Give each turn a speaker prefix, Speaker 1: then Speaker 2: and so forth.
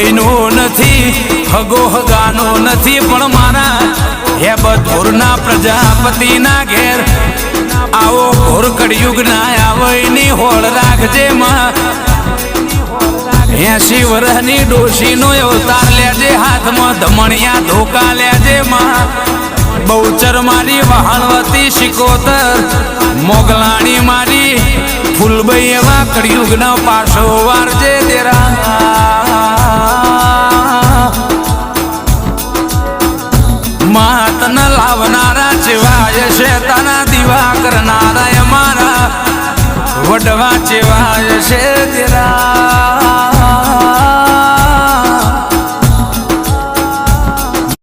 Speaker 1: ભાઈનો નથી, હગો હગાનો નથી, પણ મારા હે બદપુરના પ્રજાપતિના ઘેર આવો ઘોર કળિયુગ ના આવયની હોળ રાખજે માં. 80 વર્ષની ડોશીનો અવતાર લેજે, હાથમાં ધમણિયા ધોકા લેજે માં. બહુચર મારી વહાણવતી શિકોતર, મોગલાણી મારી ફૂલબઈ એવા કળિયુગનો પાછો વારજે દેરા. માતન લાવનારા ચેવાય છે, તારા દીવા કરનારા અમારા વડવા ચેવાય છે દેરા.